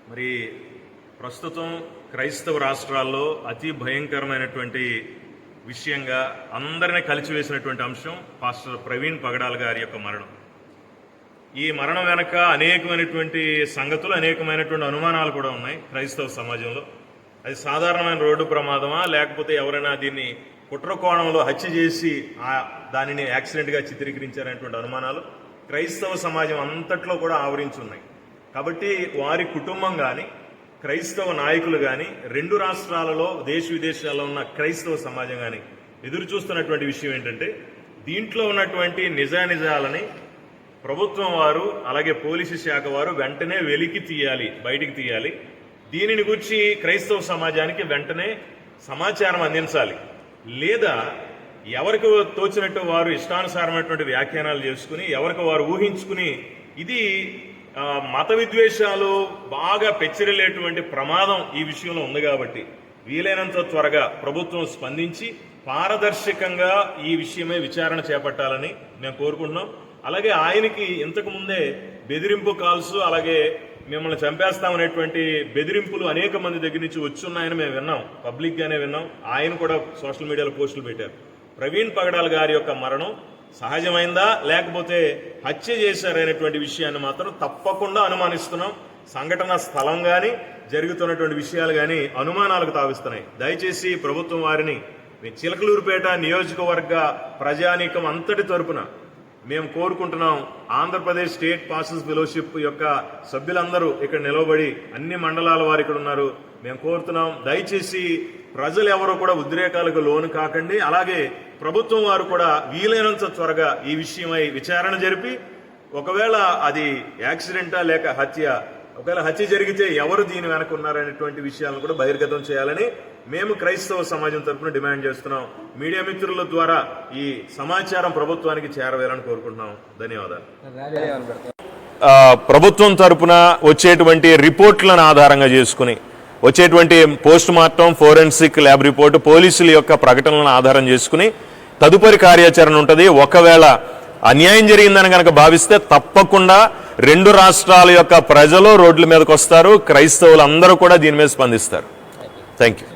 మరి ప్రస్తుతం క్రైస్తవ రాష్ట్రాల్లో అతి భయంకరమైనటువంటి విషయంగా అందరినీ కలిసివేసినటువంటి అంశం పాస్టర్ ప్రవీణ్ పగడాల గారి యొక్క మరణం. ఈ మరణం వెనక అనేకమైనటువంటి సంగతులు, అనేకమైనటువంటి అనుమానాలు కూడా ఉన్నాయి క్రైస్తవ సమాజంలో. అది సాధారణమైన రోడ్డు ప్రమాదమా, లేకపోతే ఎవరైనా దీన్ని కుట్ర కోణంలో హత్య చేసి దానిని యాక్సిడెంట్గా చిత్రీకరించారనేటువంటి అనుమానాలు క్రైస్తవ సమాజం అంతట్లో కూడా ఆవరించి ఉన్నాయి. కాబట్టి వారి కుటుంబం కానీ, క్రైస్తవ నాయకులు కానీ, రెండు రాష్ట్రాలలో దేశ విదేశాల్లో ఉన్న క్రైస్తవ సమాజం కానీ ఎదురు చూస్తున్నటువంటి విషయం ఏంటంటే, దీంట్లో ఉన్నటువంటి నిజానిజాలని ప్రభుత్వం వారు అలాగే పోలీసు శాఖ వారు వెంటనే వెలికి తీయాలి, బయటికి తీయాలి. దీనిని గురించి క్రైస్తవ సమాజానికి వెంటనే సమాచారం అందించాలి. లేదా ఎవరికి తోచినట్టు వారు ఇష్టానుసారమైనటువంటి వ్యాఖ్యానాలు చేసుకుని, ఎవరికి వారు ఊహించుకుని, ఇది మత విద్వేషాలు బాగా పెచ్చరిల్లేటువంటి ప్రమాదం ఈ విషయంలో ఉంది. కాబట్టి వీలైనంత త్వరగా ప్రభుత్వం స్పందించి పారదర్శకంగా ఈ విషయమే విచారణ చేపట్టాలని మేము కోరుకుంటున్నాం. అలాగే ఆయనకి ఇంతకు ముందే బెదిరింపు కాల్స్, అలాగే మిమ్మల్ని చంపేస్తామనేటువంటి బెదిరింపులు అనేక మంది దగ్గర నుంచి వచ్చున్నాయని మేము విన్నాం, పబ్లిక్ గానే విన్నాం. ఆయన కూడా సోషల్ మీడియాలో పోస్టులు పెట్టారు. ప్రవీణ్ పగడాల్ గారి యొక్క మరణం సహజమైందా లేకపోతే హత్య చేశారనేటువంటి విషయాన్ని మాత్రం తప్పకుండా అనుమానిస్తున్నాం. సంఘటన స్థలం కానీ జరుగుతున్నటువంటి విషయాలు కానీ అనుమానాలకు తావిస్తున్నాయి. దయచేసి ప్రభుత్వం వారిని చిలకలూరుపేట నియోజకవర్గ ప్రజానీకం అంతటి తరపున మేము కోరుకుంటున్నాం. ఆంధ్రప్రదేశ్ స్టేట్ పాస్టర్స్ ఫెలోషిప్ యొక్క సభ్యులందరూ ఇక్కడ నిలవబడి అన్ని మండలాల వారు ఇక్కడ ఉన్నారు. మేము కోరుతున్నాం, దయచేసి ప్రజలు ఎవరు కూడా ఉద్రేకాలకు లోను కాకండి. అలాగే ప్రభుత్వం వారు కూడా వీలైనంత త్వరగా ఈ విషయమై విచారణ జరిపి, ఒకవేళ అది యాక్సిడెంటా లేక హత్య, ఒకవేళ హత్య జరిగితే ఎవరు దీని వెనక ఉన్నారనేటువంటి విషయాలను కూడా బహిర్గతం చేయాలని మేము క్రైస్తవ సమాజం తరఫున డిమాండ్ చేస్తున్నాం. మీడియా మిత్రుల ద్వారా ఈ సమాచారం ప్రభుత్వానికి చేరవేయాలని కోరుకుంటున్నాం. ధన్యవాదాలు. ప్రభుత్వం తరఫున వచ్చేటువంటి రిపోర్ట్లను ఆధారంగా చేసుకుని, వచ్చేటువంటి post mortem, forensic lab report, పోలీసుల యొక్క ప్రకటనలను ఆధారం చేసుకుని తదుపరి కార్యాచరణ ఉంటుంది. ఒకవేళ అన్యాయం జరిగిందని కనుక భావిస్తే తప్పకుండా రెండు రాష్ట్రాల యొక్క ప్రజలు రోడ్ల మీదకి వస్తారు. క్రైస్తవులు అందరూ కూడా దీని మీద స్పందిస్తారు. Thank you.